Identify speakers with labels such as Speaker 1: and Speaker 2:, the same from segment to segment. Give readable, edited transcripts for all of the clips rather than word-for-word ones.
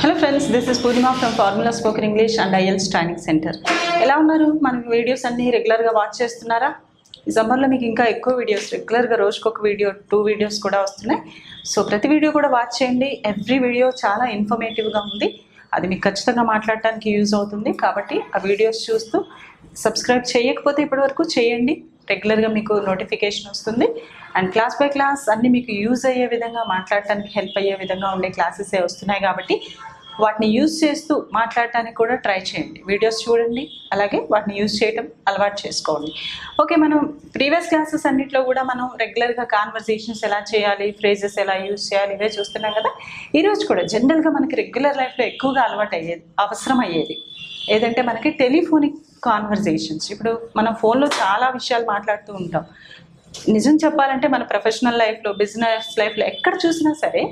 Speaker 1: Hello friends, this is Purnima from Formula Spoken English and IELTS Training Center. ఎలా ఉన్నారు? మన videos అన్ని regular గా వాచ్ చేస్తున్నారా? ఈ సమ్మర్ లో మీకు ఇంకా ఎక్కువ వీడియోస్ రెగ్యులర్ గా రోజుకి ఒక వీడియో 2 వీడియోస్ కూడా వస్తున్నాయి. సో ప్రతి వీడియో కూడా వాచ్ చేయండి. ఎవ్రీ వీడియో చాలా ఇన్ఫర్మేటివ్ గా ఉంది. అది మీకు ఖచ్చితంగా మాట్లాడడానికి యూజ్ అవుతుంది. కాబట్టి ఆ వీడియోస్ చూస్తూ సబ్స్క్రైబ్ చేయకపోతే ఇప్పటివరకు చేయండి. రెగ్యులర్గా మీకు నోటిఫికేషన్ వస్తుంది. అండ్ క్లాస్ బై క్లాస్ అన్నీ మీకు యూజ్ అయ్యే విధంగా మాట్లాడటానికి హెల్ప్ అయ్యే విధంగా ఉండే క్లాసెసే వస్తున్నాయి. కాబట్టి వాటిని యూజ్ చేస్తూ మాట్లాడటానికి కూడా ట్రై చేయండి. వీడియోస్ చూడండి, అలాగే వాటిని యూజ్ చేయడం అలవాటు చేసుకోండి. ఓకే, మనం ప్రీవియస్ క్లాసెస్ అన్నింటిలో కూడా మనం రెగ్యులర్గా కాన్వర్సేషన్స్ ఎలా చేయాలి, ఫ్రేజెస్ ఎలా యూజ్ చేయాలి ఇవే చూస్తున్నాం కదా. ఈరోజు కూడా జనరల్గా మనకి రెగ్యులర్ లైఫ్లో ఎక్కువగా అలవాటు అయ్యేది, అవసరం అయ్యేది ఏదంటే మనకి టెలిఫోనిక్ కాన్వర్జేషన్స్. ఇప్పుడు మనం ఫోన్లో చాలా విషయాలు మాట్లాడుతూ ఉంటాం. నిజం చెప్పాలంటే మన ప్రొఫెషనల్ లైఫ్లో, బిజినెస్ లైఫ్లో ఎక్కడ చూసినా సరే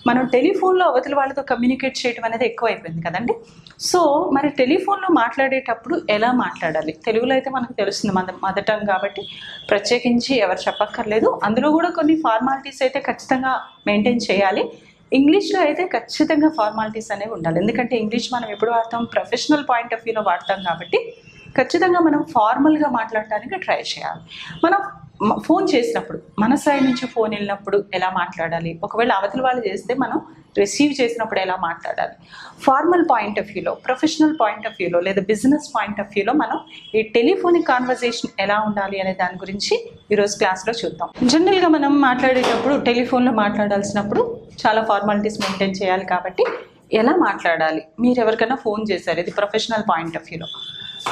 Speaker 1: మనం టెలిఫోన్లో అవతల వాళ్ళతో కమ్యూనికేట్ చేయడం అనేది ఎక్కువ అయిపోయింది కదండి. సో మరి టెలిఫోన్లో మాట్లాడేటప్పుడు ఎలా మాట్లాడాలి? తెలుగులో అయితే మనకు తెలుస్తుంది, మదర్ టంగ్ కాబట్టి ప్రత్యేకించి ఎవరు చెప్పక్కర్లేదు. అందులో కూడా కొన్ని ఫార్మాలిటీస్ అయితే ఖచ్చితంగా మెయింటైన్ చేయాలి. ఇంగ్లీష్లో అయితే ఖచ్చితంగా ఫార్మాలిటీస్ అనేవి ఉండాలి. ఎందుకంటే ఇంగ్లీష్ మనం ఎప్పుడు వాడతాం, ప్రొఫెషనల్ పాయింట్ ఆఫ్ వ్యూలో వాడతాం కాబట్టి ఖచ్చితంగా మనం ఫార్మల్గా మాట్లాడటానికి ట్రై చేయాలి. మనం ఫోన్ చేసినప్పుడు, మన సైడ్ నుంచి ఫోన్ వెళ్ళినప్పుడు ఎలా మాట్లాడాలి, ఒకవేళ అవతల వాళ్ళు చేస్తే మనం రిసీవ్ చేసినప్పుడు ఎలా మాట్లాడాలి, ఫార్మల్ పాయింట్ ఆఫ్ వ్యూలో, ప్రొఫెషనల్ పాయింట్ ఆఫ్ వ్యూలో లేదా బిజినెస్ పాయింట్ ఆఫ్ వ్యూలో మనం ఈ టెలిఫోనిక్ కాన్వర్జేషన్ ఎలా ఉండాలి అనే దాని గురించి ఈరోజు క్లాస్లో చూద్దాం. జనరల్గా మనం మాట్లాడేటప్పుడు, టెలిఫోన్లో మాట్లాడాల్సినప్పుడు చాలా ఫార్మాలిటీస్ మెయింటైన్ చేయాలి. కాబట్టి ఎలా మాట్లాడాలి? మీరు ఎవరికైనా ఫోన్ చేశారు, ఇది ప్రొఫెషనల్ పాయింట్ ఆఫ్ వ్యూలో,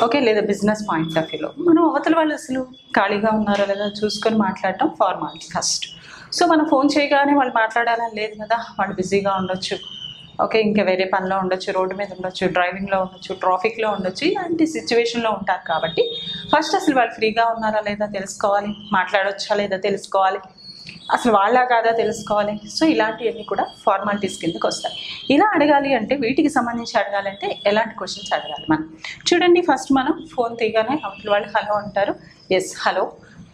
Speaker 1: ఓకే, లేదా బిజినెస్ పాయింట్ ఆఫ్ వ్యూలో మనం అవతల వాళ్ళు అసలు ఖాళీగా ఉన్నారో లేదా చూసుకొని మాట్లాడటం ఫార్మాలిటీ ఫస్ట్. సో మనం ఫోన్ చేయగానే వాళ్ళు మాట్లాడాలని లేదు కదా, వాళ్ళు బిజీగా ఉండొచ్చు, ఓకే, ఇంకా వేరే పనిలో ఉండొచ్చు, రోడ్డు మీద ఉండొచ్చు, డ్రైవింగ్లో ఉండొచ్చు, ట్రాఫిక్లో ఉండొచ్చు, ఇలాంటి సిచ్యువేషన్లో ఉంటారు. కాబట్టి ఫస్ట్ అసలు వాళ్ళు ఫ్రీగా ఉన్నారా లేదా తెలుసుకోవాలి, మాట్లాడొచ్చా లేదా తెలుసుకోవాలి, అసలు వాళ్ళ కాదా తెలుసుకోవాలి. సో ఇలాంటివన్నీ కూడా ఫార్మాలిటీస్ కిందకి వస్తాయి. ఇలా అడగాలి అంటే, వీటికి సంబంధించి అడగాలంటే ఎలాంటి క్వశ్చన్స్ అడగాలి మనం చూడండి. ఫస్ట్ మనం ఫోన్ తీయగానే అవతల వాళ్ళు హలో అంటారు. ఎస్ హలో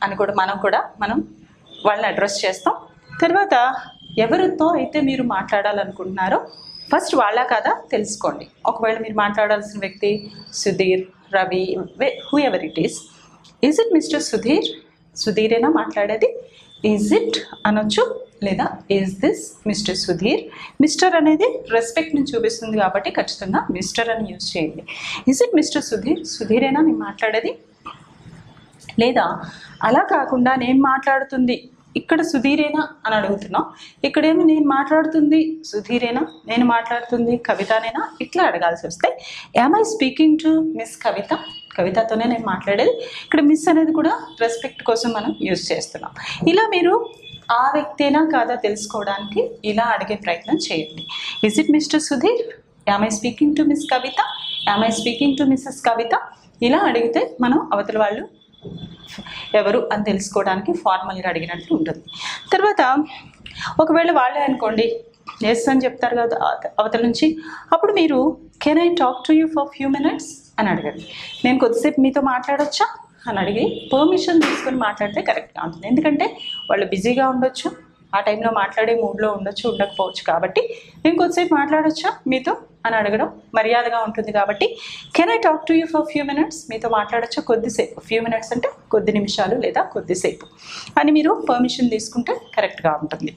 Speaker 1: అని కూడా మనం వాళ్ళని అడ్రస్ చేస్తాం. తర్వాత ఎవరితో అయితే మీరు మాట్లాడాలనుకుంటున్నారో ఫస్ట్ వాళ్ళ కాదా తెలుసుకోండి. ఒకవేళ మీరు మాట్లాడాల్సిన వ్యక్తి Sudheer, Ravi, whoever it is it mister Sudheer? సుధీరేనా మాట్లాడేది? ఈజ్ ఇట్ అనొచ్చు, లేదా is this mister Sudheer? Mister అనేది రెస్పెక్ట్ని చూపిస్తుంది కాబట్టి ఖచ్చితంగా మిస్టర్ అని యూజ్ చేయండి. Is it mister Sudheer? సుధీరేనా నేను మాట్లాడేది? లేదా అలా కాకుండా నేను మాట్లాడుతుంది ఇక్కడ సుధీరేనా అని అడుగుతున్నాం, ఇక్కడేమో నేను మాట్లాడుతుంది సుధీరేనా, నేను మాట్లాడుతుంది కవితనేనా, ఇట్లా అడగాల్సి వస్తే am I speaking to miss Kavitha? కవితతోనే నేను మాట్లాడేది. ఇక్కడ మిస్ అనేది కూడా రెస్పెక్ట్ కోసం మనం యూజ్ చేస్తున్నాం. ఇలా మీరు ఆ వ్యక్తేనా కాదా తెలుసుకోవడానికి ఇలా అడిగే ప్రయత్నం చేయండి. Is it mister Sudheer? Am I speaking to miss Kavitha? Am I speaking to missus Kavitha? ఇలా అడిగితే మనం అవతల వాళ్ళు ఎవరు అని తెలుసుకోవడానికి ఫార్మల్గా అడిగినట్లు ఉంటుంది. తర్వాత ఒకవేళ వాళ్ళే అనుకోండి ఎస్ అని చెప్తారు కదా అవతల నుంచి, అప్పుడు మీరు can I talk to you for few minutes అని అడగండి. నేను కొద్దిసేపు మీతో మాట్లాడొచ్చా అని అడిగి పర్మిషన్ తీసుకొని మాట్లాడితే కరెక్ట్గా ఉంటుంది. ఎందుకంటే వాళ్ళు బిజీగా ఉండొచ్చు, ఆ టైంలో మాట్లాడే మూడ్లో ఉండొచ్చు, ఉండకపోవచ్చు. కాబట్టి నేను కొద్దిసేపు మాట్లాడొచ్చా మీతో అని అడగడం మర్యాదగా ఉంటుంది. కాబట్టి can I talk to you for few minutes? మీతో మాట్లాడొచ్చా కొద్దిసేపు? ఫ్యూ మినిట్స్ అంటే కొద్ది నిమిషాలు లేదా కొద్దిసేపు అని మీరు పర్మిషన్ తీసుకుంటే కరెక్ట్గా ఉంటుంది.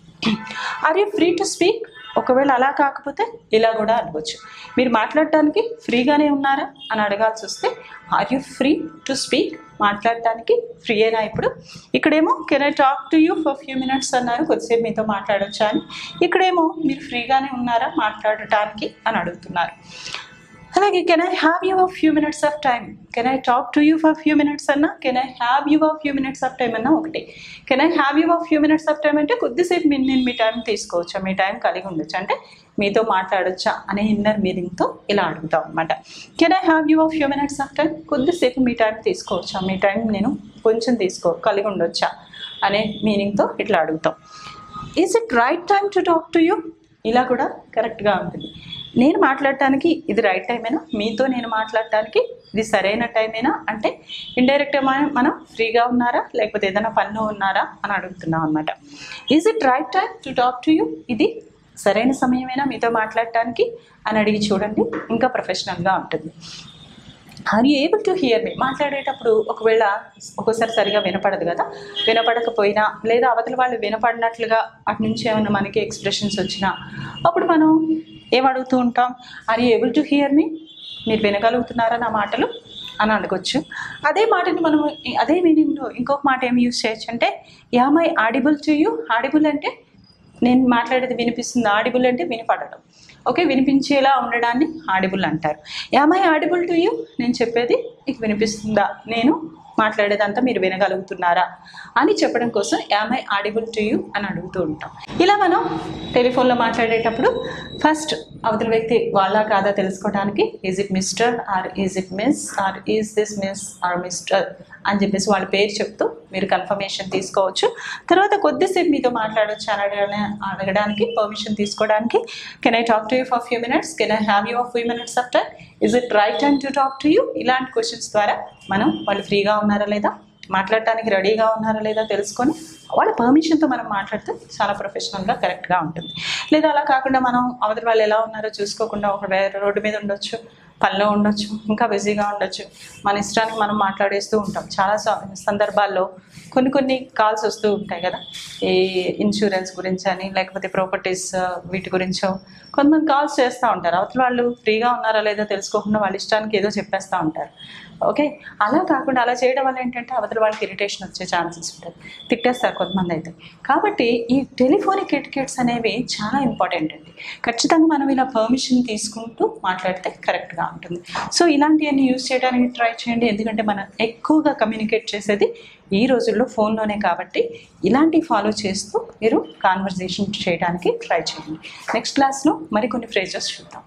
Speaker 1: Are you free to speak? ఒకవేళ అలా కాకపోతే ఇలా కూడా అడగవచ్చు. మీరు మాట్లాడటానికి ఫ్రీగానే ఉన్నారా అని అడగాల్సి వస్తే are you free to speak? మాట్లాడటానికి ఫ్రీ అయినా ఇప్పుడు? ఇక్కడేమో can I talk to you for few minutes అన్నారు, కొద్దిసేపు మీతో మాట్లాడొచ్చా అని. ఇక్కడేమో మీరు ఫ్రీగానే ఉన్నారా మాట్లాడటానికి అని అడుగుతున్నారు. అలాగే can I have you of few minutes of time? Can I talk to you for few minutes అన్నా, can I have you of few minutes of time అన్నా ఒకటి. Can I have you of few minutes of time అంటే కొద్దిసేపు నేను మీ time తీసుకోవచ్చా, మీ time కలిగి ఉండొచ్చు, అంటే మీతో మాట్లాడొచ్చా అనే ఇన్నర్ మీనింగ్తో ఇలా అడుగుతాం అనమాట. Can I have you of few minutes of time? కొద్దిసేపు మీ టైం తీసుకోవచ్చా, మీ టైం నేను కొంచెం కలిగి ఉండొచ్చా అనే మీనింగ్తో ఇట్లా అడుగుతాం. Is it right time to talk to you? ఇలా కూడా కరెక్ట్గా ఉంటుంది. నేను మాట్లాడటానికి ఇది రైట్ టైమేనా, మీతో నేను మాట్లాడటానికి ఇది సరైన టైమేనా అంటే ఇండైరెక్ట్గా మనం ఫ్రీగా ఉన్నారా లేకపోతే ఏదైనా పనిలో ఉన్నారా అని అడుగుతున్నాం అనమాట. Is it right time to talk to you? ఇది సరైన సమయమైనా మీతో మాట్లాడటానికి అని అడిగి చూడండి, ఇంకా ప్రొఫెషనల్గా ఉంటుంది. Are you able to hear me? మాట్లాడేటప్పుడు ఒకవేళ ఒక్కోసారి సరిగా వినపడదు కదా, వినపడకపోయినా లేదా అవతల వాళ్ళు వినపడినట్లుగా అటు నుంచి ఏమైనా మనకి ఎక్స్ప్రెషన్స్ వచ్చినా అప్పుడు మనం ఏమడుగుతూ ఉంటాం? Are you able to hear me? మీరు వినగలుగుతున్నారా నా మాటలు అని అడగొచ్చు. అదే మాటని మనం అదే మీనింగ్లో ఇంకొక మాట ఏమి యూజ్ చేయొచ్చు అంటే, am I audible to you? Audible అంటే నేను మాట్లాడేది వినిపిస్తుంది, ఆడిబుల్ అంటే వినపడడం. ఓకే, వినిపించేలా ఉండడాన్ని ఆడిబుల్ అంటారు. Am I audible to you? నేను చెప్పేది మీకు వినిపిస్తుందా, నేను మాట్లాడేదంతా మీరు వినగలుగుతున్నారా అని చెప్పడం కోసం am I audible to you అని అడుగుతూ ఉంటాం. ఇలా మనం టెలిఫోన్లో మాట్లాడేటప్పుడు ఫస్ట్ అవతల వ్యక్తి వాళ్ళ కాదా తెలుసుకోవడానికి is it mister or is it miss or is this miss or mister అని చెప్పేసి వాళ్ళ పేరు చెప్తూ మీరు కన్ఫర్మేషన్ తీసుకోవచ్చు. తర్వాత కొద్దిసేపు మీతో మాట్లాడవచ్చు అని అడగడానికి, పర్మిషన్ తీసుకోవడానికి, can I talk to you for few minutes, can I have you for few minutes of time, is it right time to talk to you? ఇలాంటి క్వశ్చన్స్ ద్వారా మనం వాళ్ళు ఫ్రీగా ఉన్నారా లేదా, మాట్లాడటానికి రెడీగా ఉన్నారా లేదా తెలుసుకొని వాళ్ళ పర్మిషన్తో మనం మాట్లాడితే చాలా ప్రొఫెషనల్గా కరెక్ట్గా ఉంటుంది. లేదా అలా కాకుండా మనం అవతల వాళ్ళు ఎలా ఉన్నారో చూసుకోకుండా ఒక వేరే రోడ్డు మీద ఉండొచ్చు, పనిలో ఉండొచ్చు, ఇంకా బిజీగా ఉండొచ్చు, మన ఇష్టానికి మనం మాట్లాడేస్తూ ఉంటాం. చాలా సందర్భాల్లో కొన్ని కాల్స్ వస్తూ ఉంటాయి కదా, ఈ ఇన్సూరెన్స్ గురించి అని లేకపోతే ప్రాపర్టీస్ వీటి గురించో కొంతమంది కాల్స్ చేస్తూ ఉంటారు. అవతల వాళ్ళు ఫ్రీగా ఉన్నారా లేదా తెలుసుకోకుండా వాళ్ళ ఇష్టానికి ఏదో చెప్పేస్తూ ఉంటారు. ఓకే, అలా కాకుండా అలా చేయడం వల్ల ఏంటంటే అవతల వాళ్ళకి ఇరిటేషన్ వచ్చే ఛాన్సెస్ ఉంటుంది, తిట్టేస్తారు కొంతమంది అయితే. కాబట్టి ఈ టెలిఫోనిక్ ఎటికెట్స్ అనేవి చాలా ఇంపార్టెంట్ అండి. ఖచ్చితంగా మనం ఇలా పర్మిషన్ తీసుకుంటూ మాట్లాడితే కరెక్ట్గా ఉంటుంది. సో ఇలాంటివన్నీ యూజ్ చేయడానికి ట్రై చేయండి, ఎందుకంటే మనం ఎక్కువగా కమ్యూనికేట్ చేసేది ఈ రోజుల్లో ఫోన్లోనే కాబట్టి ఇలాంటివి ఫాలో చేస్తూ మీరు కాన్వర్జేషన్ చేయడానికి ట్రై చేయండి. నెక్స్ట్ క్లాస్లో మరికొన్ని ఫ్రేజెస్ చూద్దాం.